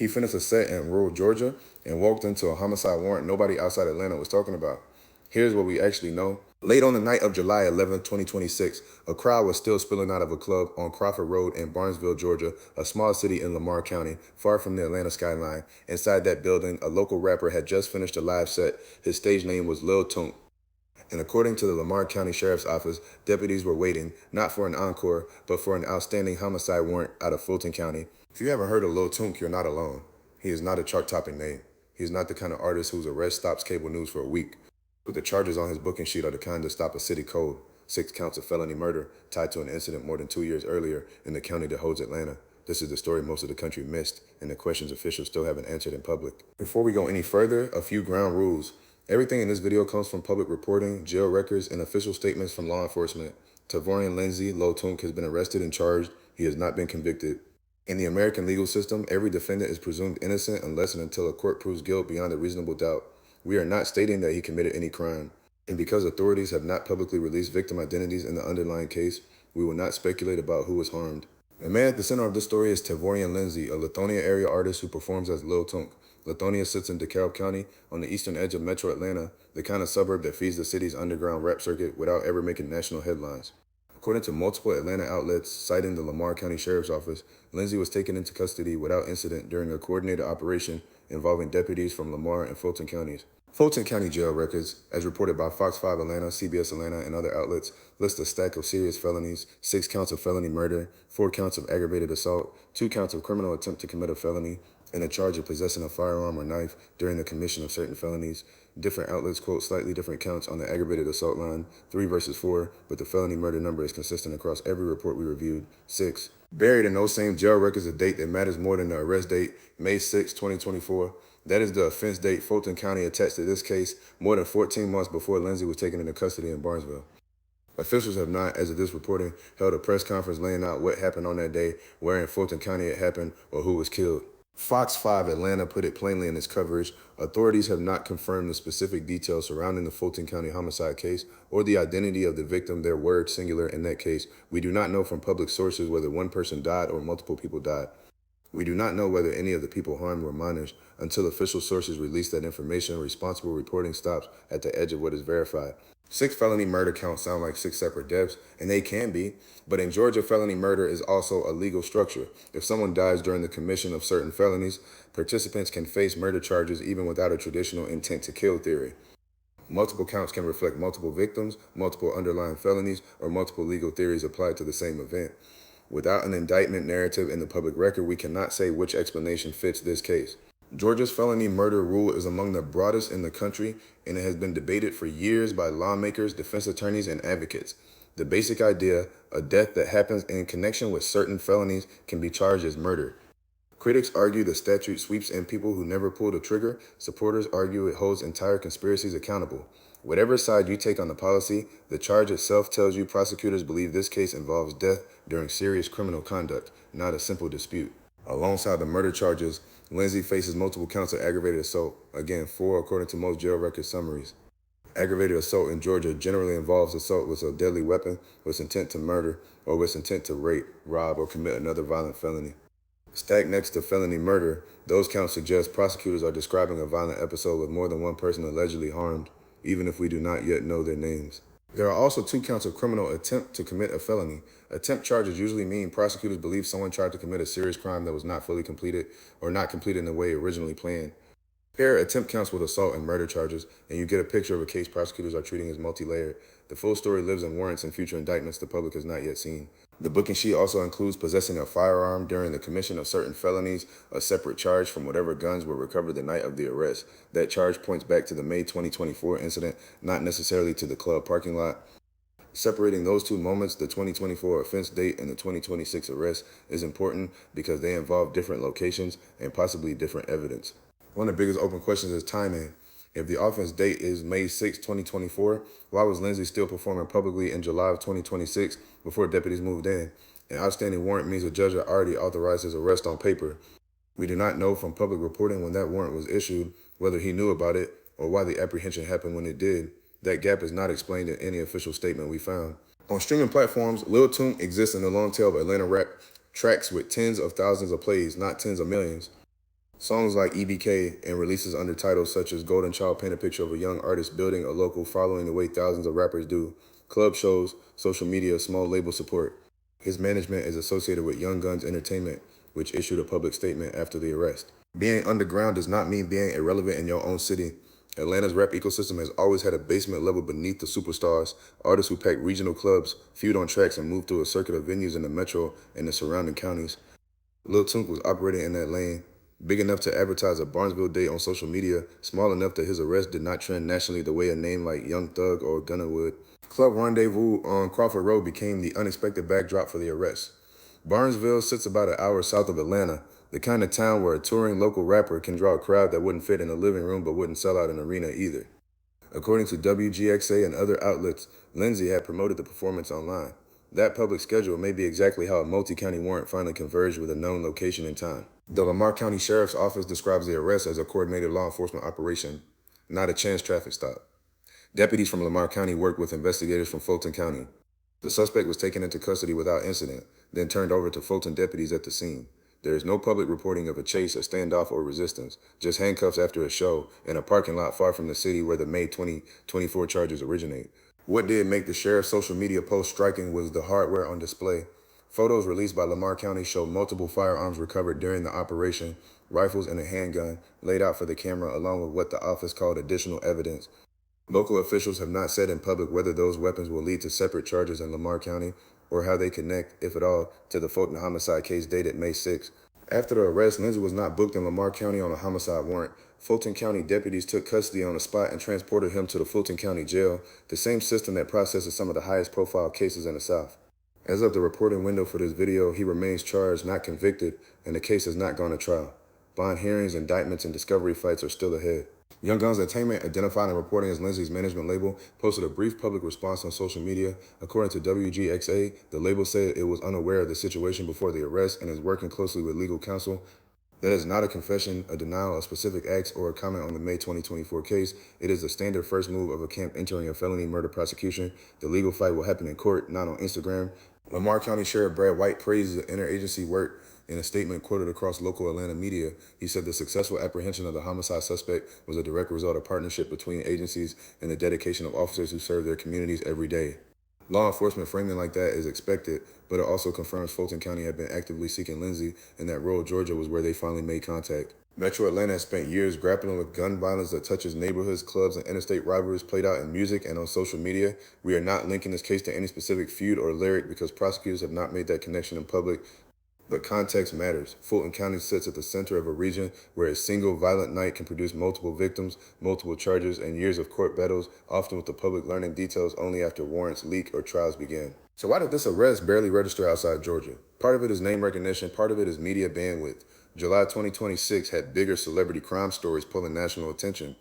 He finished a set in rural Georgia and walked into a homicide warrant nobody outside Atlanta was talking about. Here's what we actually know. Late on the night of July 11, 2026, a crowd was still spilling out of a club on Crawford Road in Barnesville, Georgia, a small city in Lamar County, far from the Atlanta skyline. Inside that building, a local rapper had just finished a live set. His stage name was Lil Toonk. And according to the Lamar County Sheriff's Office, deputies were waiting, not for an encore, but for an outstanding homicide warrant out of Fulton County. If you haven't heard of Lil Toonk, you're not alone. He is not a chart-topping name. He is not the kind of artist whose arrest stops cable news for a week. But the charges on his booking sheet are the kind that stop a city cold. 6 counts of felony murder tied to an incident more than 2 years earlier in the county that holds Atlanta. This is the story most of the country missed, and the questions officials still haven't answered in public. Before we go any further, a few ground rules. Everything in this video comes from public reporting, jail records, and official statements from law enforcement. Tavorian Lindsey, Lil Toonk, has been arrested and charged. He has not been convicted. In the American legal system, every defendant is presumed innocent unless and until a court proves guilt beyond a reasonable doubt. We are not stating that he committed any crime. And because authorities have not publicly released victim identities in the underlying case, we will not speculate about who was harmed. The man at the center of this story is Tavorian Lindsey, a Lithonia area artist who performs as Lil Toonk. Lithonia sits in DeKalb County on the eastern edge of metro Atlanta, the kind of suburb that feeds the city's underground rap circuit without ever making national headlines. According to multiple Atlanta outlets citing the Lamar County Sheriff's Office, Lindsey was taken into custody without incident during a coordinated operation involving deputies from Lamar and Fulton counties. Fulton County jail records, as reported by Fox 5 Atlanta, CBS Atlanta, and other outlets, list a stack of serious felonies, 6 counts of felony murder, 4 counts of aggravated assault, 2 counts of criminal attempt to commit a felony, and a charge of possessing a firearm or knife during the commission of certain felonies. Different outlets quote slightly different counts on the aggravated assault line, 3 versus 4, but the felony murder number is consistent across every report we reviewed, 6. Buried in those same jail records a date that matters more than the arrest date, May 6, 2024. That is the offense date Fulton County attached to this case more than 14 months before Lindsey was taken into custody in Barnesville. Officials have not, as of this reporting, held a press conference laying out what happened on that day, where in Fulton County it happened, or who was killed. Fox 5 Atlanta put it plainly in its coverage. Authorities have not confirmed the specific details surrounding the Fulton County homicide case or the identity of the victim, their word singular in that case. We do not know from public sources whether one person died or multiple people died. We do not know whether any of the people harmed were minors until official sources release that information. Responsible reporting stops at the edge of what is verified. 6 felony murder counts sound like 6 separate deaths, and they can be, but in Georgia, felony murder is also a legal structure. If someone dies during the commission of certain felonies, participants can face murder charges even without a traditional intent to kill theory. Multiple counts can reflect multiple victims, multiple underlying felonies, or multiple legal theories applied to the same event. Without an indictment narrative in the public record, we cannot say which explanation fits this case. Georgia's felony murder rule is among the broadest in the country, and it has been debated for years by lawmakers, defense attorneys, and advocates. The basic idea, a death that happens in connection with certain felonies can be charged as murder. Critics argue the statute sweeps in people who never pulled a trigger. Supporters argue it holds entire conspiracies accountable. Whatever side you take on the policy, the charge itself tells you prosecutors believe this case involves death during serious criminal conduct, not a simple dispute. Alongside the murder charges, Lindsey faces multiple counts of aggravated assault, again 4 according to most jail record summaries. Aggravated assault in Georgia generally involves assault with a deadly weapon with intent to murder or with intent to rape, rob, or commit another violent felony. Stacked next to felony murder, those counts suggest prosecutors are describing a violent episode with more than one person allegedly harmed, even if we do not yet know their names. There are also 2 counts of criminal attempt to commit a felony. Attempt charges usually mean prosecutors believe someone tried to commit a serious crime that was not fully completed or not completed in the way originally planned. Pair attempt counts with assault and murder charges, and you get a picture of a case prosecutors are treating as multi-layered. The full story lives in warrants and future indictments the public has not yet seen. The booking sheet also includes possessing a firearm during the commission of certain felonies, a separate charge from whatever guns were recovered the night of the arrest. That charge points back to the May 2024 incident, not necessarily to the club parking lot. Separating those 2 moments, the 2024 offense date and the 2026 arrest, is important because they involve different locations and possibly different evidence. One of the biggest open questions is timing. If the offense date is May 6, 2024, why was Lindsey still performing publicly in July of 2026 before deputies moved in? An outstanding warrant means a judge had already authorized his arrest on paper. We do not know from public reporting when that warrant was issued, whether he knew about it, or why the apprehension happened when it did. That gap is not explained in any official statement we found. On streaming platforms, Lil Toonk exists in the long tail of Atlanta rap tracks with tens of thousands of plays, not tens of millions. Songs like EBK and releases under titles such as Golden Child paint a picture of a young artist building a local following the way thousands of rappers do. Club shows, social media, small label support. His management is associated with Young Guns Entertainment, which issued a public statement after the arrest. Being underground does not mean being irrelevant in your own city. Atlanta's rap ecosystem has always had a basement level beneath the superstars, artists who pack regional clubs, feud on tracks, and move through a circuit of venues in the metro and the surrounding counties. Lil Toonk was operating in that lane, big enough to advertise a Barnesville date on social media, small enough that his arrest did not trend nationally the way a name like Young Thug or Gunna would. Club Rendezvous on Crawford Road became the unexpected backdrop for the arrest. Barnesville sits about an hour south of Atlanta, the kind of town where a touring local rapper can draw a crowd that wouldn't fit in a living room but wouldn't sell out an arena either. According to WGXA and other outlets, Lindsey had promoted the performance online. That public schedule may be exactly how a multi-county warrant finally converged with a known location and time. The Lamar County Sheriff's Office describes the arrest as a coordinated law enforcement operation, not a chance traffic stop. Deputies from Lamar County worked with investigators from Fulton County. The suspect was taken into custody without incident, then turned over to Fulton deputies at the scene. There is no public reporting of a chase, a standoff, or resistance, just handcuffs after a show in a parking lot far from the city where the May 2024 charges originate. What did make the sheriff's social media post striking was the hardware on display. Photos released by Lamar County show multiple firearms recovered during the operation, rifles and a handgun laid out for the camera along with what the office called additional evidence. Local officials have not said in public whether those weapons will lead to separate charges in Lamar County or how they connect, if at all, to the Fulton homicide case dated May 6. After the arrest, Lindsey was not booked in Lamar County on a homicide warrant. Fulton County deputies took custody on the spot and transported him to the Fulton County Jail, the same system that processes some of the highest profile cases in the South. As of the reporting window for this video, he remains charged, not convicted, and the case has not gone to trial. Bond hearings, indictments, and discovery fights are still ahead. Young Guns Entertainment, identified and reporting as Lindsey's management label, posted a brief public response on social media. According to WGXA, the label said it was unaware of the situation before the arrest and is working closely with legal counsel. That is not a confession, a denial of specific acts, or a comment on the May 2024 case. It is the standard first move of a camp entering a felony murder prosecution. The legal fight will happen in court, not on Instagram. Lamar County Sheriff Brad White praised the interagency work in a statement quoted across local Atlanta media. He said the successful apprehension of the homicide suspect was a direct result of partnership between agencies and the dedication of officers who serve their communities every day. Law enforcement framing like that is expected, but it also confirms Fulton County had been actively seeking Lindsey and that rural Georgia was where they finally made contact. Metro Atlanta has spent years grappling with gun violence that touches neighborhoods, clubs, and interstate rivalries played out in music and on social media. We are not linking this case to any specific feud or lyric because prosecutors have not made that connection in public. But context matters. Fulton County sits at the center of a region where a single violent night can produce multiple victims, multiple charges, and years of court battles, often with the public learning details only after warrants leak or trials begin. So why did this arrest barely register outside Georgia? Part of it is name recognition, part of it is media bandwidth. July 2026 had bigger celebrity crime stories pulling national attention.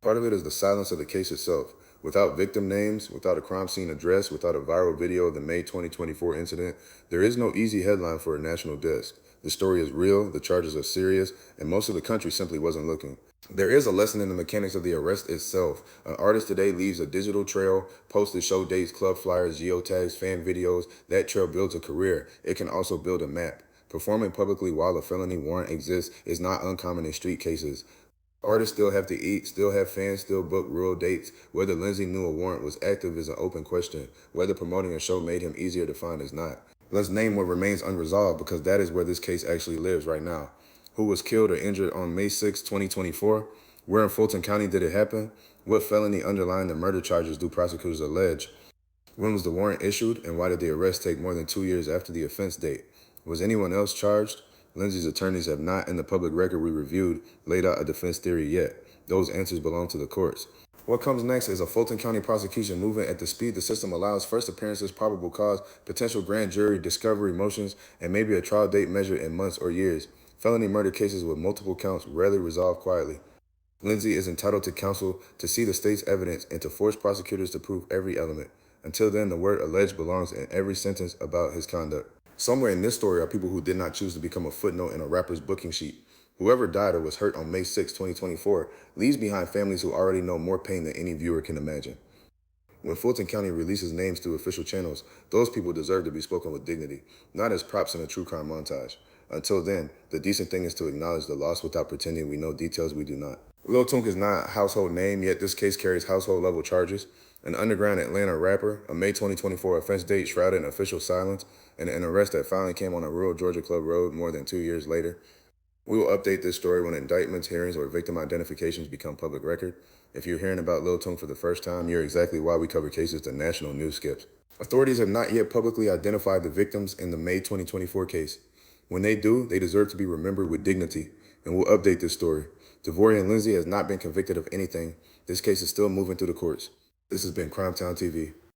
Part of it is the silence of the case itself. Without victim names, without a crime scene address, without a viral video of the May 2024 incident, there is no easy headline for a national desk. The story is real, the charges are serious, and most of the country simply wasn't looking. There is a lesson in the mechanics of the arrest itself. An artist today leaves a digital trail, posted show dates, club flyers, geotags, fan videos. That trail builds a career. It can also build a map. Performing publicly while a felony warrant exists is not uncommon in street cases. Artists still have to eat, still have fans, still book real dates. Whether Lindsey knew a warrant was active is an open question. Whether promoting a show made him easier to find is not. Let's name what remains unresolved because that is where this case actually lives right now. Who was killed or injured on May 6, 2024? Where in Fulton County did it happen? What felony underlying the murder charges do prosecutors allege? When was the warrant issued and why did the arrest take more than 2 years after the offense date? Was anyone else charged? Lindsey's attorneys have not, in the public record we reviewed, laid out a defense theory yet. Those answers belong to the courts. What comes next is a Fulton County prosecution moving at the speed the system allows: first appearances, probable cause, potential grand jury, discovery motions, and maybe a trial date measured in months or years. Felony murder cases with multiple counts rarely resolve quietly. Lindsey is entitled to counsel, to see the state's evidence, and to force prosecutors to prove every element. Until then, the word alleged belongs in every sentence about his conduct. Somewhere in this story are people who did not choose to become a footnote in a rapper's booking sheet. Whoever died or was hurt on May 6, 2024, leaves behind families who already know more pain than any viewer can imagine. When Fulton County releases names through official channels, those people deserve to be spoken with dignity, not as props in a true crime montage. Until then, the decent thing is to acknowledge the loss without pretending we know details we do not. Lil Toonk is not a household name, yet this case carries household level charges. An underground Atlanta rapper, a May 2024 offense date shrouded in official silence, and an arrest that finally came on a rural Georgia club road more than 2 years later. We will update this story when indictments, hearings, or victim identifications become public record. If you're hearing about Lil Toonk for the first time, you're exactly why we cover cases the national news skips. Authorities have not yet publicly identified the victims in the May 2024 case. When they do, they deserve to be remembered with dignity, and we'll update this story. Tavorian Lindsey has not been convicted of anything. This case is still moving through the courts. This has been CrimeTown TV.